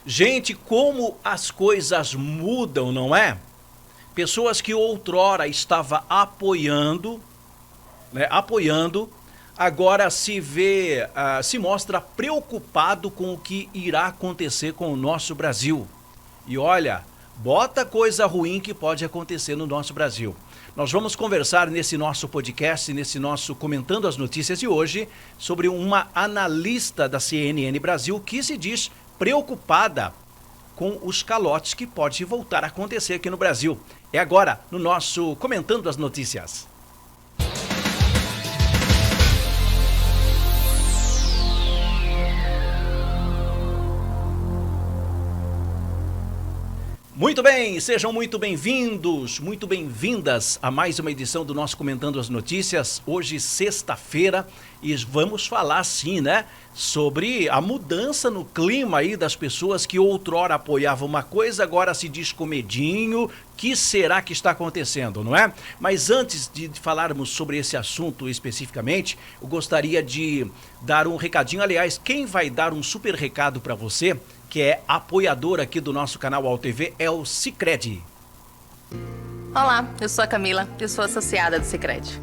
Gente, como as coisas mudam, não é? Pessoas que outrora estavam apoiando, agora se mostra preocupado com o que irá acontecer com o nosso Brasil. E olha, bota coisa ruim que pode acontecer no nosso Brasil. Nós vamos conversar nesse nosso podcast, nesse nosso Comentando as Notícias de hoje, sobre uma analista da CNN Brasil que se diz preocupada com os calotes que pode voltar a acontecer aqui no Brasil. É agora, no nosso Comentando as Notícias. Muito bem, sejam muito bem-vindos, muito bem-vindas a mais uma edição do nosso Comentando as Notícias. Hoje, sexta-feira, e vamos falar, sim, sobre a mudança no clima aí das pessoas que outrora apoiavam uma coisa, agora se diz com medinho. Que será que está acontecendo, não é? Mas antes de falarmos sobre esse assunto especificamente, eu gostaria de dar um recadinho. Aliás, quem vai dar um super recado para você, que é apoiador aqui do nosso canal All TV, é o Sicredi. Olá, eu sou a Camila, eu sou associada do Sicredi.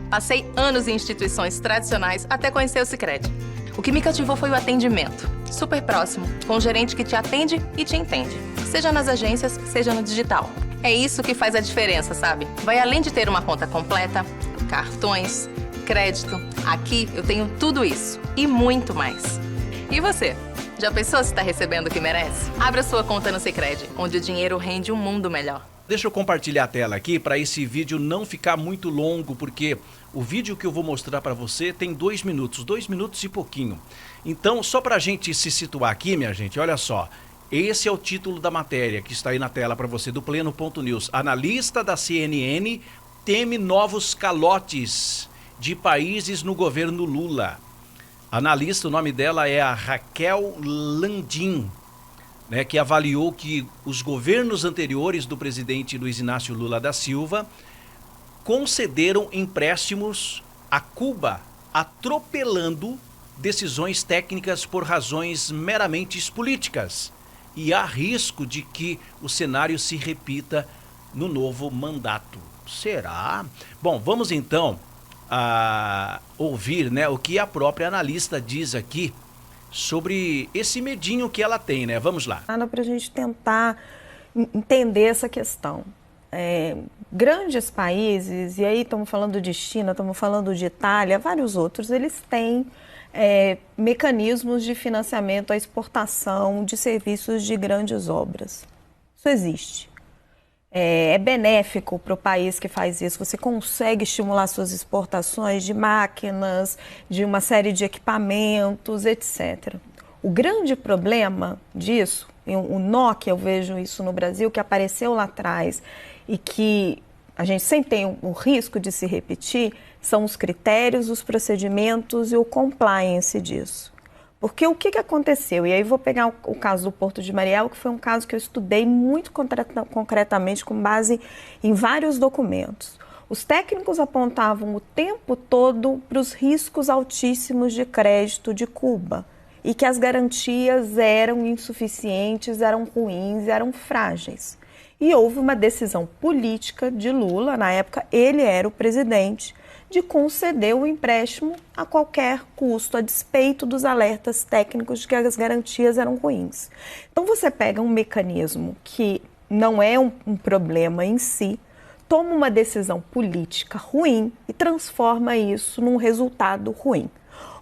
Passei anos em instituições tradicionais até conhecer o Sicredi. O que me cativou foi o atendimento, super próximo, com um gerente que te atende e te entende, seja nas agências, seja no digital. É isso que faz a diferença, sabe? Vai além de ter uma conta completa, cartões, crédito. Aqui eu tenho tudo isso e muito mais. E você? Já pensou se está recebendo o que merece? Abra sua conta no Sicredi, onde o dinheiro rende um mundo melhor. Deixa eu compartilhar a tela aqui para esse vídeo não ficar muito longo, porque o vídeo que eu vou mostrar para você tem 2 minutos e pouquinho. Então, só para a gente se situar aqui, minha gente, olha só. Esse é o título da matéria que está aí na tela para você, do Pleno.news. Analista da CNN teme novos calotes de países no governo Lula. Analista, o nome dela é a Raquel Landim, que avaliou que os governos anteriores do presidente Luiz Inácio Lula da Silva concederam empréstimos a Cuba, atropelando decisões técnicas por razões meramente políticas. E há risco de que o cenário se repita no novo mandato. Será? Bom, vamos então ouvir o que a própria analista diz aqui sobre esse medinho que ela tem, Vamos lá. Para a gente tentar entender essa questão. Grandes países, e aí estamos falando de China, estamos falando de Itália, vários outros, eles têm mecanismos de financiamento à exportação de serviços de grandes obras. Isso existe. É benéfico para o país que faz isso. Você consegue estimular suas exportações de máquinas, de uma série de equipamentos, etc. O grande problema disso, o Nokia, eu vejo isso no Brasil, que apareceu lá atrás e que a gente sempre tem o risco de se repetir, são os critérios, os procedimentos e o compliance disso. Porque o que aconteceu? E aí vou pegar o caso do Porto de Mariel, que foi um caso que eu estudei muito concretamente com base em vários documentos. Os técnicos apontavam o tempo todo para os riscos altíssimos de crédito de Cuba e que as garantias eram insuficientes, eram ruins, eram frágeis. E houve uma decisão política de Lula, na época ele era o presidente, de conceder o empréstimo a qualquer custo, a despeito dos alertas técnicos de que as garantias eram ruins. Então você pega um mecanismo que não é um problema em si, toma uma decisão política ruim e transforma isso num resultado ruim.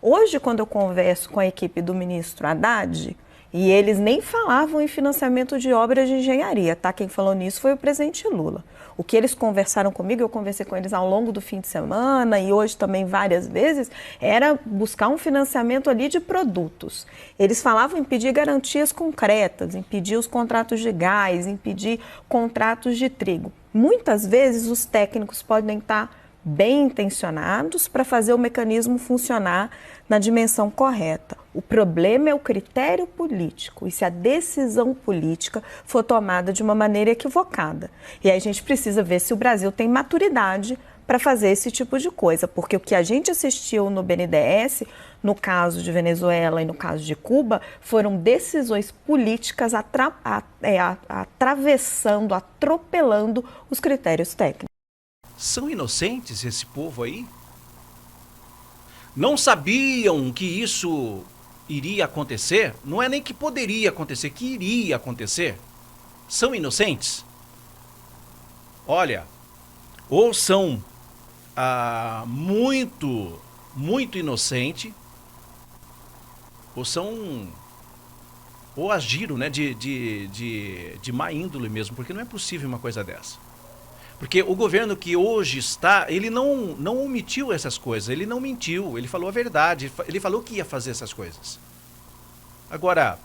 Hoje, quando eu converso com a equipe do ministro Haddad, e eles nem falavam em financiamento de obras de engenharia, tá? Quem falou nisso foi o presidente Lula. O que eles conversaram comigo, eu conversei com eles ao longo do fim de semana e hoje também várias vezes, era buscar um financiamento ali de produtos. Eles falavam em pedir garantias concretas, em pedir os contratos de gás, em pedir contratos de trigo. Muitas vezes os técnicos podem estar bem intencionados para fazer o mecanismo funcionar na dimensão correta. O problema é o critério político e se a decisão política for tomada de uma maneira equivocada. E aí a gente precisa ver se o Brasil tem maturidade para fazer esse tipo de coisa, porque o que a gente assistiu no BNDES, no caso de Venezuela e no caso de Cuba, foram decisões políticas atravessando, atropelando os critérios técnicos. São inocentes esse povo aí? Não sabiam que isso iria acontecer? Não é nem que poderia acontecer, que iria acontecer. São inocentes? Olha, ou são muito inocente, ou agiram, né, de má índole mesmo, porque não é possível uma coisa dessa. Porque o governo que hoje está, ele não omitiu essas coisas, ele não mentiu, ele falou a verdade, ele falou que ia fazer essas coisas. Agora,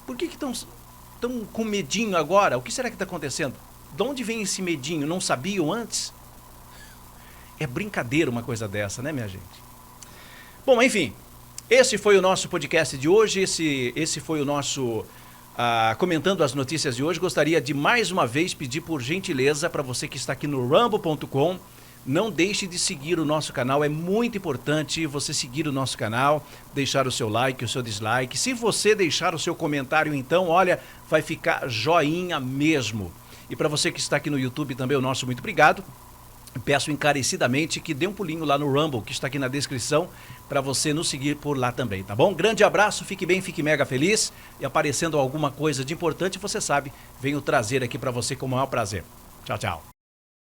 por que estão com medinho agora? O que será que está acontecendo? De onde vem esse medinho? Não sabiam antes? É brincadeira uma coisa dessa, né, minha gente? Bom, enfim, esse foi o nosso podcast de hoje, esse foi o nosso comentando as notícias de hoje. Gostaria de mais uma vez pedir por gentileza para você que está aqui no Rumble.com, não deixe de seguir o nosso canal, é muito importante você seguir o nosso canal, deixar o seu like, o seu dislike. Se você deixar o seu comentário, então, olha, vai ficar joinha mesmo. E para você que está aqui no YouTube também, o nosso muito obrigado. Peço encarecidamente que dê um pulinho lá no Rumble, que está aqui na descrição, para você nos seguir por lá também, tá bom? Grande abraço, fique bem, fique mega feliz. E aparecendo alguma coisa de importante, você sabe, venho trazer aqui para você com o maior prazer. Tchau, tchau.